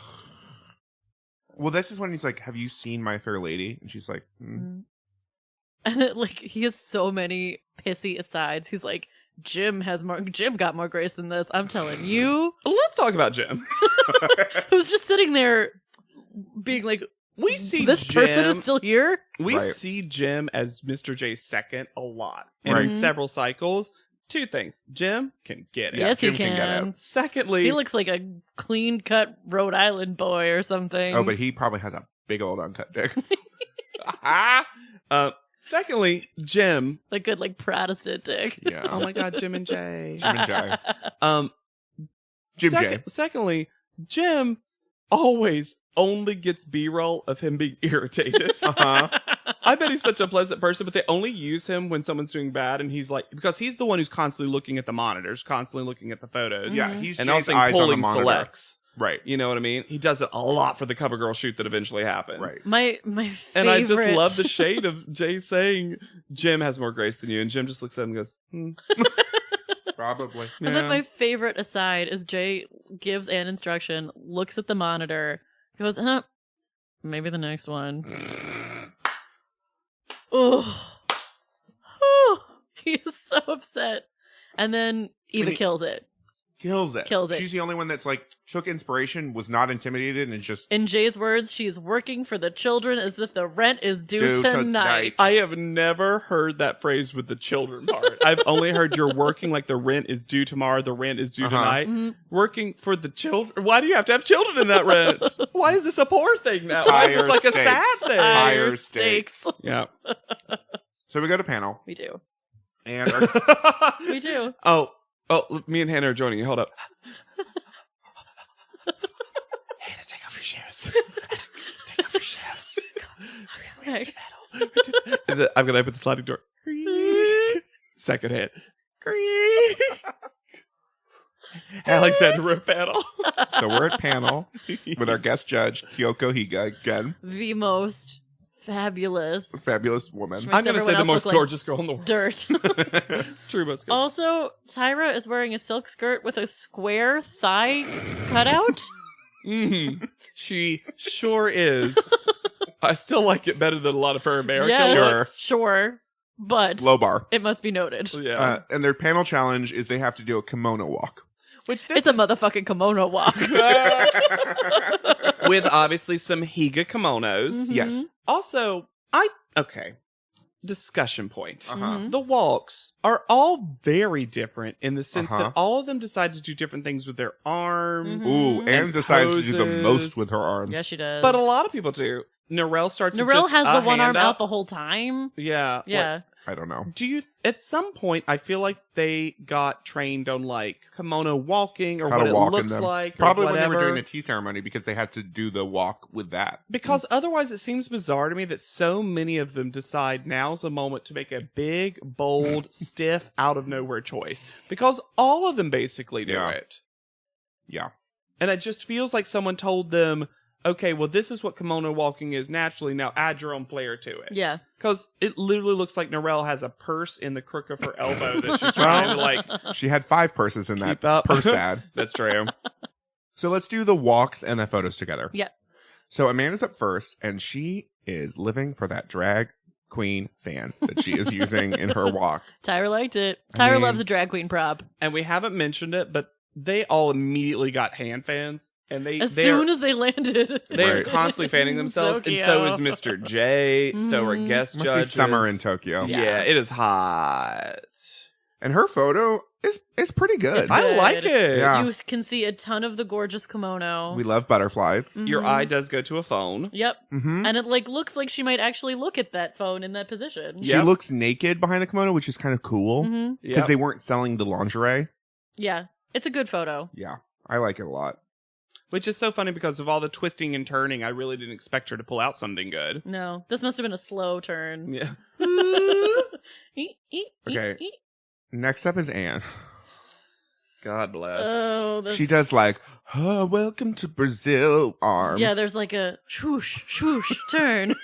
Well, this is when he's like, have you seen My Fair Lady? And she's like, And it, like, he has so many pissy asides. He's like, Jim got more grace than this. I'm telling you. Let's talk about Jim. Who's just sitting there being like, We see this Jim, person is still here? We Right. see Jim as Mr. J's second a lot. And Right. in several cycles. Two things. Jim can get it. Yeah, Yes, Jim he can get can. out. Secondly, He looks like a clean-cut Rhode Island boy or something. oh, but he probably has a big old uncut dick. secondly, Jim. like good, like Protestant dick. Yeah. Oh my God, Jim and Jay. Jim and Jay. Jim Second- Jay. Secondly, Jim always only gets B-roll of him being irritated. Uh-huh. I bet he's such a pleasant person, but they only use him when someone's doing bad, and he's like, because he's the one who's constantly looking at the monitors, constantly looking at the photos. Yeah, he's and Jay's also eyes on the pulling monitor. selects. Right. You know what I mean? He does it a lot for the CoverGirl shoot that eventually happens. Right. My favorite. And I just love the shade of Jay saying, Jim has more grace than you. And Jim just looks at him and goes, Probably. And then my favorite aside is Jay gives Anne instruction, looks at the monitor, goes, maybe the next one. Oh. He is so upset. And then Eva kills it. Kills it. Kills it. She's the only one that's like took inspiration, was not intimidated, and just In Jay's words, she's working for the children as if the rent is due tonight. I have never heard that phrase with the children part. I've only heard you're working like the rent is due tomorrow, the rent is due tonight. Mm-hmm. Working for the children. Why do you have to have children in that rent? Why is this a poor thing now? Why is this like a sad thing? Higher stakes. Yeah. So we go to panel. We do. And We do. Oh, me and Hannah are joining you. Hold up. Hannah, take off your shoes. Take off your shoes. Okay. I'm going to open the sliding door. Second hit. Alexandra panel. so we're at panel with our guest judge, Kyoko Higa, again. The most fabulous woman. Makes I'm going to say everyone the else most look like gorgeous girl in the world. dirt. True, most gorgeous. Also, Tyra is wearing a silk skirt with a square thigh cutout. She sure is. I still like it better than a lot of her American. Yes, sure. But Low bar. it must be noted. Yeah. And their panel challenge is they have to do a kimono walk. Which this It's a motherfucking kimono walk. with obviously some Higa kimonos. Mm-hmm. Yes. Also, discussion point. Uh-huh. The walks are all very different in the sense Uh-huh. that all of them decide to do different things with their arms. Ooh, Anne decides to do the poses. most with her arms. Yes, she does. But a lot of people do. Narelle starts with Narelle just has a the one hand arm up. out the whole time. Yeah. Yeah. I don't know. Do you, at some point, I feel like they got trained on like kimono walking or How what to it walk in looks them. like. Probably or when they were whatever. doing the tea ceremony because they had to do the walk with that. Because otherwise it seems bizarre to me that so many of them decide now's the moment to make a big, bold, stiff, out of nowhere choice. Because all of them basically do Yeah. it. Yeah. And it just feels like someone told them, okay, well, this is what kimono walking is naturally. Now add your own flair to it. Yeah. Because it literally looks like Narelle has a purse in the crook of her elbow that she's trying to like She had 5 purses in that keep up. purse ad. That's true. So let's do the walks and the photos together. Yep. So Amanda's up first, and she is living for that drag queen fan that she is using in her walk. Tyra liked it. I Tyra mean- loves a drag queen prop. And we haven't mentioned it, but they all immediately got hand fans. And As soon as they landed. they're Right. constantly fanning themselves, So and so cute. is Mr. J. So are guest Must judges. be summer in Tokyo. Yeah, it is hot. And her photo is pretty good. It's I good. like it. Yeah. You can see a ton of the gorgeous kimono. We love butterflies. Your eye does go to a phone. Yep. Mm-hmm. And it like looks like she might actually look at that phone in that position. She Yep. looks naked behind the kimono, which is kind of cool Mm-hmm. because Yep. they weren't selling the lingerie. Yeah. It's a good photo. Yeah, I like it a lot. Which is so funny because of all the twisting and turning, I really didn't expect her to pull out something good. No. This must have been a slow turn. Yeah. Okay. Next up is Anne. God bless. Oh, this... She does like, oh, welcome to Brazil arms. Yeah, there's like a swoosh, swoosh, turn.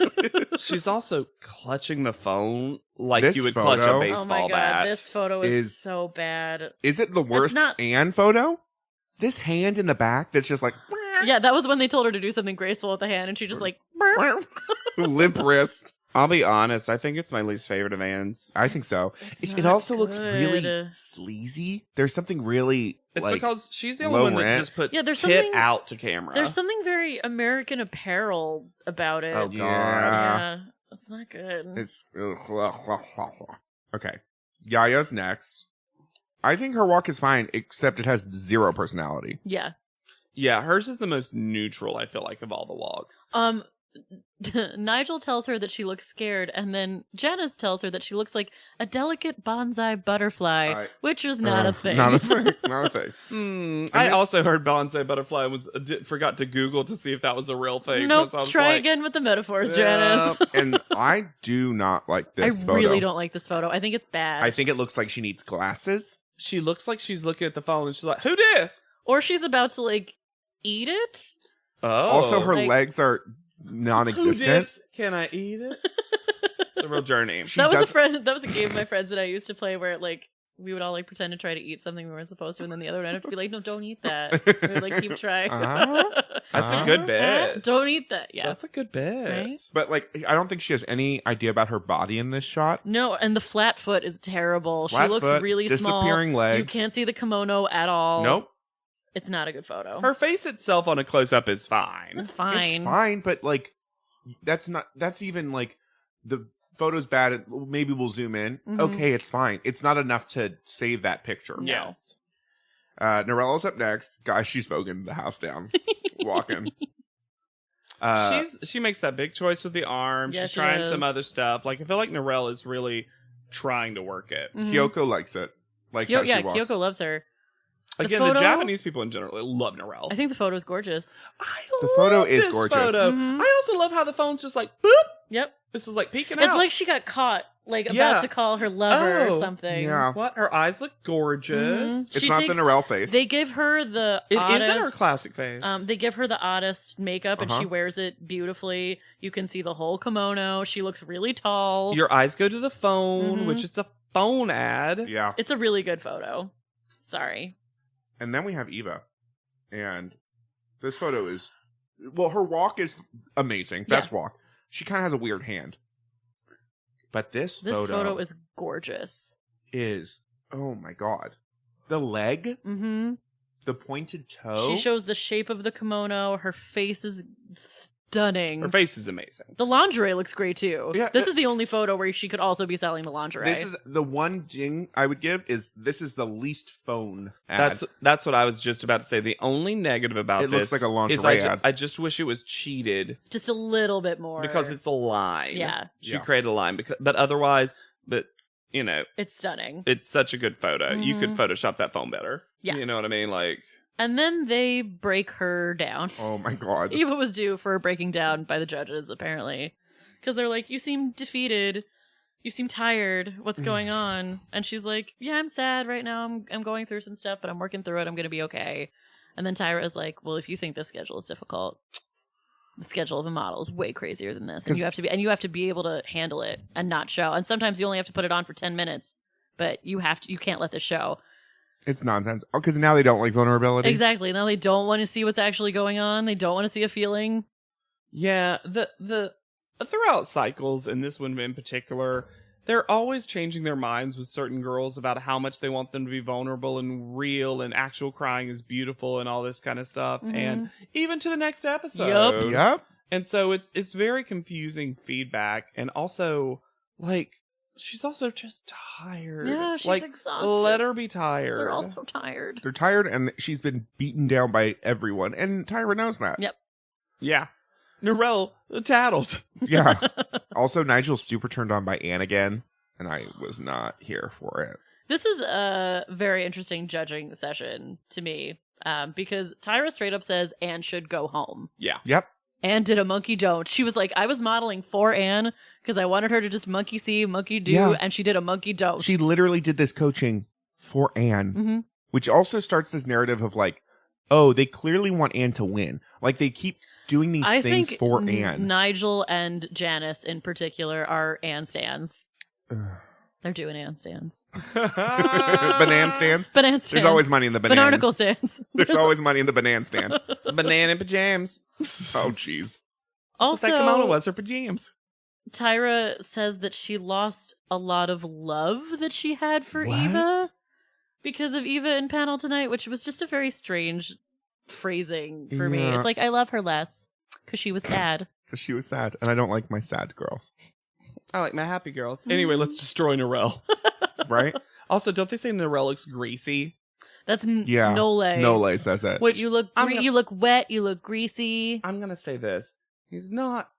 She's also clutching the phone like This you would photo- clutch a Oh baseball my god, bat. this photo is is- so bad. Is it the worst not- Anne photo? This hand in the back that's just like Yeah, that was when they told her to do something graceful with the hand, and she just like, burp. limp wrist. I'll be honest, I think it's my least favorite of Anne's. I think so. It's It not also looks really good. sleazy. There's something really It's like because she's the only low one that rent. just puts Yeah, there's tit something- out to camera. There's something very American Apparel about it. Oh, God. Yeah, that's not good. it's okay. Yaya's next. I think her walk is fine, except it has zero personality. Yeah. Yeah, hers is the most neutral, I feel like, of all the walks. Nigel tells her that she looks scared, and then Janice tells her that she looks like a delicate bonsai butterfly, which is not a thing. Not a thing. Not a thing. I also heard bonsai butterfly and was forgot to Google to see if that was a real thing. Nope, 'cause I was try like, again with the metaphors, Yeah. Janice. And I do not like I this photo. really don't like this photo. I think it's bad. I think it looks like she needs glasses. She looks like she's looking at the phone and she's like, "Who dis?" Or she's about to, like, eat it? Oh. Also, her Like- legs are non-existent. Can I eat it? It's a real journey. That was a game my friends and I used to play where like we would all like pretend to try to eat something we weren't supposed to, and then the other one would have to be like, no, don't eat that. We would like keep trying. That's a good bit. Don't eat that. Yeah. That's a good bit. Right? But like, I don't think she has any idea about her body in this shot. No, and the flat foot is terrible. Flat she looks foot, really small. disappearing legs. You can't see the kimono at all. Nope. It's not a good photo. Her face itself on a close-up is fine. It's fine. It's fine, but like, that's even like the photo's bad. Maybe we'll zoom in. Mhm. Okay, it's fine. It's not enough to save that picture. No. Yes. Norella's up next. Guys, she's voguing the house down. Walking. She makes that big choice with the arm. Yeah, She's she trying is. some other stuff. Like, I feel like Norelle is really trying to work it. Mhm. Kyoko likes it. Likes how Yeah, she walks. Kyoko loves her. The Again, photo- the Japanese people in general love Norelle. I think the photo's gorgeous. The photo love is this gorgeous. Photo. Mhm. I also love how the phone's just like, boop. Yep. This is like peeking It's out. like she got caught, like Yeah. about to call her lover Oh. or something. Yeah. What? Her eyes look gorgeous. Mhm. It's She not takes- the Norelle face. They give her the It is oddest, in her classic face. They give her the oddest makeup, and Uh-huh. she wears it beautifully. You can see the whole kimono. She looks really tall. Your eyes go to the phone, Mhm. which is a phone ad. Yeah. It's a really good photo. Sorry. And then we have Eva. And this photo is, well, her walk is amazing. Best walk. She kind of has a weird hand. But this photo is gorgeous. is, oh my God. The leg, Mm-hmm. the pointed toe. She shows the shape of the kimono. Her face is stunning. Her face is amazing. The lingerie looks great too. Yeah, This is the only photo where she could also be selling the lingerie. This is the one ding I would give is this is the least phone ad. That's what I was just about to say. The only negative about It this looks like a is lingerie ad. I just wish it was cheated just a little bit more because it's a line. Yeah. She Yeah. created a line, but otherwise, you know, It's stunning. it's such a good photo. You could Mhm. Photoshop that phone better. Yeah. You know what I mean? Like, And then they break her down. Oh my God. Eva was due for a breaking down by the judges, apparently. Because they're like, you seem defeated. You seem tired. What's going on? And she's like, yeah, I'm sad right now. I'm going through some stuff, but I'm working through it. I'm going to be okay. And then Tyra is like, well, if you think this schedule is difficult, the schedule of a model is way crazier than this. And you have to be able to handle it and not show. And sometimes you only have to put it on for 10 minutes, but you can't let this show. It's nonsense. Oh, because now they don't like vulnerability. Exactly. Now they don't want to see what's actually going on. They don't want to see a feeling. yeah, the throughout cycles, and this one in particular, they're always changing their minds with certain girls about how much they want them to be vulnerable and real, and actual crying is beautiful and all this kind of stuff. Mhm. And even to the next episode. Yep. And so it's very confusing feedback, and also like she's also just tired. Yeah, she's like, exhausted. Let her be tired. They're all so tired. They're tired and she's been beaten down by everyone. And Tyra knows that. Yep. Yeah. Norelle tattled. Yeah. Also, Nigel's super turned on by Anne again. And I was not here for it. This is a very interesting judging session to me, because Tyra straight up says Anne should go home. Yeah. Yep. Anne did a monkey don't. She was like, I was modeling for Anne because I wanted her to just monkey see, monkey do, Yeah. and she did a monkey don't. She literally did this coaching for Anne, Mhm. which also starts this narrative of like, oh, they clearly want Anne to win. Like they keep doing these I things think for Anne. Nigel and Janice in particular are Anne stans. Ugh. They're doing Anne stans. Banana stands. Banana stands. There's always money in the banana. Banarticle stands. There's always money in the banana stand. Banana pajamas. Oh, jeez. Also, That kimono was her pajamas. Tyra says that she lost a lot of love that she had for What? Eva because of Eva in panel tonight, which was just a very strange phrasing for me. Yeah. It's like, I love her less because she was sad. Because she was sad. And I don't like my sad girls. I like my happy girls. Anyway, let's destroy Norelle. Right? Also, don't they say Norelle looks greasy? That's Yeah. Nole. Nole says it. Which You look I'm gonna- you look wet, you look greasy. I'm gonna say this. He's not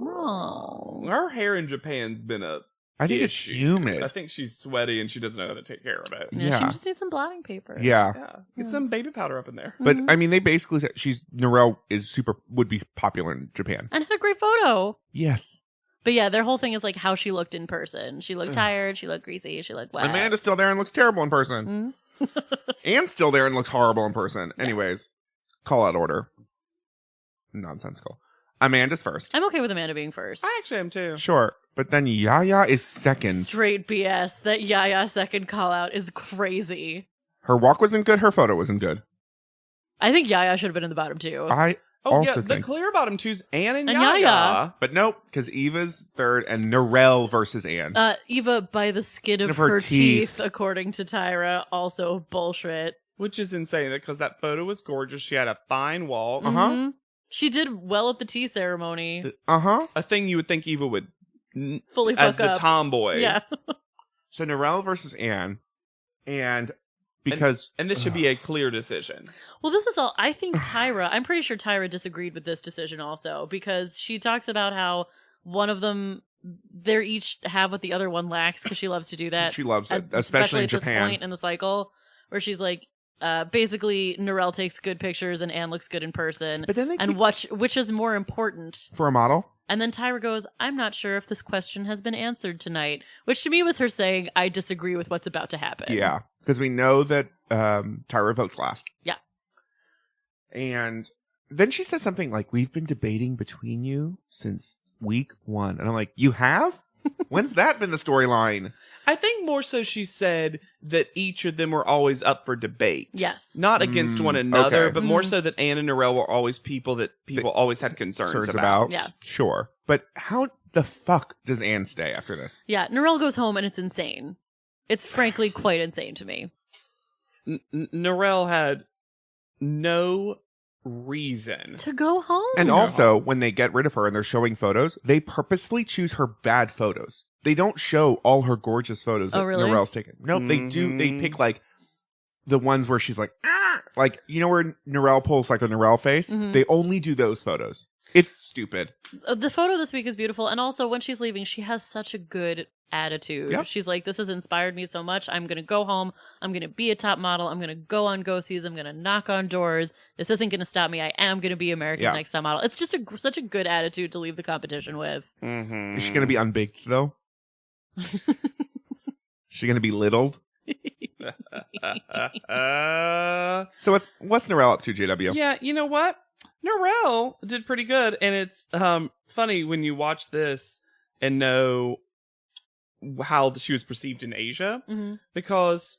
Wrong. Her hair in Japan's been a I think it's issue. humid. I think she's sweaty and she doesn't know how to take care of it. Yeah, Yeah. she just needs some blotting paper. Yeah. Yeah. Get some baby powder up in there. But Mhm. I mean, they basically said Norelle would be popular in Japan. And had a great photo. Yes. But yeah, their whole thing is like how she looked in person. She looked tired, she looked greasy, she looked wet. Amanda's still there and looks terrible in person. Mhm. Anne's still there and looks horrible in person. Anyways, call out order. Nonsensical. Amanda's first. I'm okay with Amanda being first. I actually am too. Sure. But then Yaya is second. Straight BS. That Yaya second call out is crazy. Her walk wasn't good. Her photo wasn't good. I think Yaya should have been in the bottom two. I Oh, also yeah, the think. clear bottom two's Anne and And Yaya. Yaya. But nope, because Eva's third and Narelle versus Anne. Eva by the skin of her her teeth. teeth, according to Tyra. Also bullshit. Which is insane because that photo was gorgeous. She had a fine walk. Uh-huh. Mhm. She did well at the tea ceremony. Uh-huh. A thing you would think Eva would Fully as fuck the up. tomboy. Yeah. So Narelle versus Anne. And because... And this should be a clear decision. Well, this is all. I think Tyra. I'm pretty sure Tyra disagreed with this decision also because she talks about how one of them, they each have what the other one lacks because she loves to do that. She loves it, especially in at this Japan. point in the cycle where she's like, basically, Narelle takes good pictures and Anne looks good in person. But then they and which is more important? For a model? And then Tyra goes, I'm not sure if this question has been answered tonight, which to me was her saying, I disagree with what's about to happen. Yeah. Because we know that Tyra votes last. Yeah. And then she says something like, we've been debating between you since week 1. And I'm like, you have? When's that been the storyline? I think more so she said that each of them were always up for debate. Yes. Not against one another, okay. but more so that Anne and Narelle were always people that people always had concerns about. Yeah. Sure. But how the fuck does Anne stay after this? Yeah, Narelle goes home and it's insane. It's frankly quite insane to me. Narelle had no reason To go home. And also, when they get rid of her and they're showing photos, they purposefully choose her bad photos. They don't show all her gorgeous photos that really? Narelle's taken. No, they do. They pick like the ones where she's like, ah! Like, you know where Narelle pulls like a Narelle face? They only do those photos. It's stupid. The photo this week is beautiful. And also, when she's leaving, she has such a good attitude. Yep. She's like, this has inspired me so much. I'm going to go home. I'm going to be a top model. I'm going to go on go-sees. I'm going to knock on doors. This isn't going to stop me. I am going to be America's Next Top Model. It's just such a good attitude to leave the competition with. Is she going to be unbaked, though? Is she going to be littled? So what's Narelle up to, JW? Yeah, you know what? Narelle did pretty good, and it's funny when you watch this and know how she was perceived in Asia, because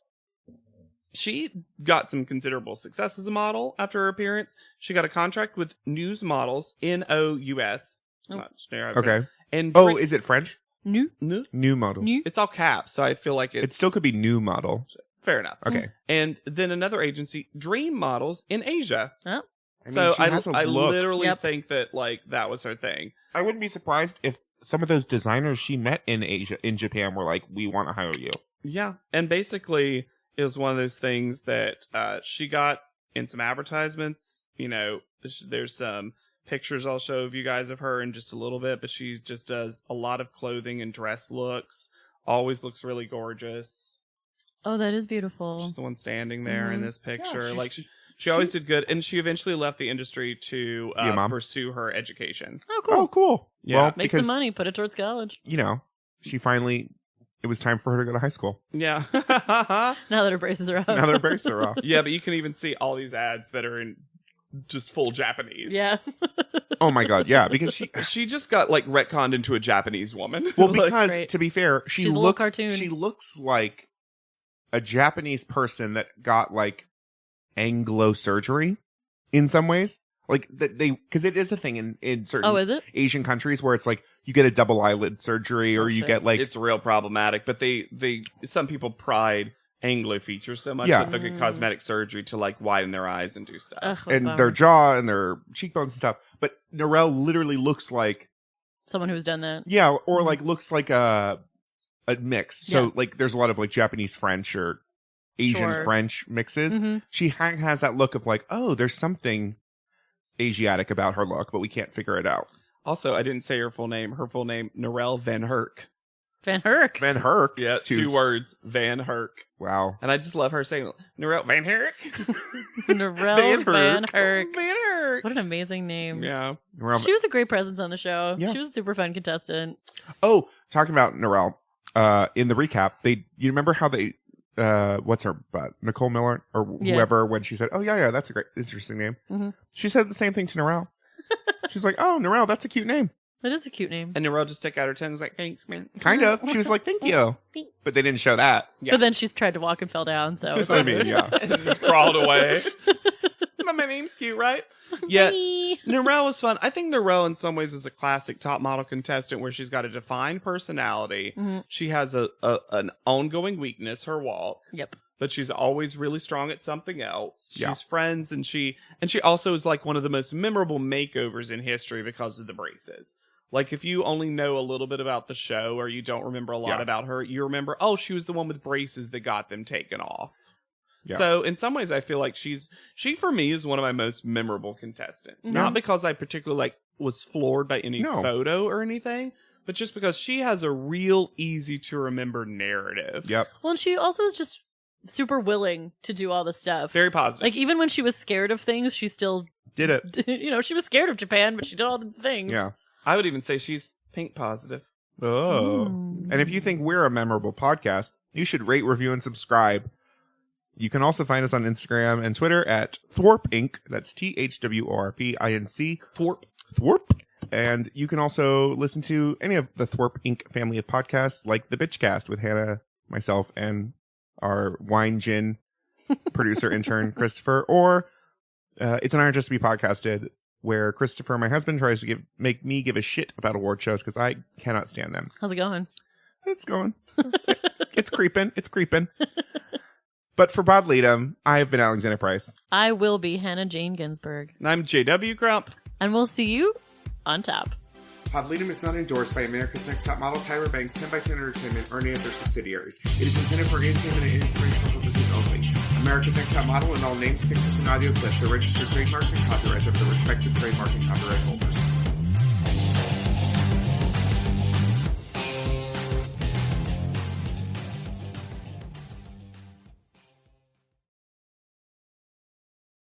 she got some considerable success as a model after her appearance. She got a contract with News Models, Nous. Okay. And Is it French? New? New model. It's all caps, so I feel like It still could be new model. fair enough. Okay. And then another agency, Dream Models in Asia. Oh. So she has a I look. literally Yep. think that like that was her thing. I wouldn't be surprised if some of those designers she met in Japan were like, we want to hire you. Yeah. And basically it was one of those things that she got in some advertisements. You know, there's some pictures I'll show you guys of her in just a little bit, but she just does a lot of clothing and dress looks. Always looks really gorgeous. Oh, that is beautiful. She's the one standing there in this picture. she's- Like she always did good, and she eventually left the industry to Be a mom? pursue her education. Oh, cool. Oh, cool. Yeah. Well, Make because, some money, put it towards college. you know, it was time for her to go to high school. Yeah. Now that her braces are off. Now their braces are off. Yeah, but you can even see all these ads that are in just full Japanese. Yeah. Oh my God. Yeah. Because She just got like retconned into a Japanese woman. well, Like, because Great. to be fair, She's a little cartoon. she looks like a Japanese person that got like Anglo surgery in some ways. Like that because it is a thing in certain Oh, is it? Asian countries where it's like you get a double eyelid surgery or you shit. get like it's real problematic, but they some people pride Anglo features so much Yeah. that they get cosmetic surgery to like widen their eyes and do stuff. Ugh, what a and bummer. their jaw and their cheekbones and stuff. But Narelle literally looks like Someone who's done that. or like looks like a mix. So Yeah. like there's a lot of like Japanese French or Asian Sure. French mixes. Mhm. She has that look of like, oh, there's something Asiatic about her look, but we can't figure it out. Also, I didn't say her full name. Her full name, Narelle Van Herk. Van Herk. Van Herk. Yeah, two words, Van Herk. Wow. And I just love her saying, Narelle Van Herk. Narelle Van Herk. Van Herk. What an amazing name. Yeah. Narelle- She was a great presence on the show. Yeah. She was a super fun contestant. Oh, talking about Narelle, in the recap, you remember how they what's her butt? Nicole Miller or whoever when she said, "Oh yeah, that's a great, interesting name." Mm-hmm. She said the same thing to Narelle. She's like, "Oh, Narelle, that's a cute name." That is a cute name. And Narelle just stuck out her tongue and was like, "Thanks, man." Kind of. She was like, "Thank you," but they didn't show that. Yeah. But then she's tried to walk and fell down. So I mean, yeah, and just crawled away. My name's cute, right? Yeah. Narelle was fun. I think Narelle in some ways is a classic top model contestant where she's got a defined personality. Mm-hmm. She has an ongoing weakness, her walk. Yep. But she's always really strong at something else. Yeah. She's friends, and she also is like one of the most memorable makeovers in history because of the braces. Like, if you only know a little bit about the show or you don't remember a lot about her, you remember, oh, she was the one with braces that got them taken off. Yeah. So in some ways, I feel like she for me is one of my most memorable contestants. Not because I particularly was floored by any photo or anything, but just because she has a real easy to remember narrative. Yep. Well, and she also is just super willing to do all the stuff. Very positive. Like, even when she was scared of things, she still did it. You know, she was scared of Japan, but she did all the things. Yeah. I would even say she's pink positive. Oh. And if you think we're a memorable podcast, you should rate, review, and subscribe. You can also find us on Instagram and Twitter at Thwarp Inc. That's THWORPINC. Thwarp. And you can also listen to any of the Thwarp Inc. family of podcasts, like the Bitchcast with Hannah, myself, and our wine gin producer intern Christopher, or It's an Honor Just to Be Podcasted, where Christopher, my husband, tries to make me give a shit about award shows because I cannot stand them. How's it going? It's going. It's creeping. It's creeping. But for Bod Leadum, I've been Alexander Price. I will be Hannah Jane Ginsburg. And I'm JW Grump. And we'll see you on top. Pod Leadum is not endorsed by America's Next Top Model, Tyra Banks, 10x10 Entertainment, or any of their subsidiaries. It is intended for entertainment and informational purposes only. America's Next Top Model and all names, pictures, and audio clips are registered trademarks and copyrights of the respective trademark and copyright holders.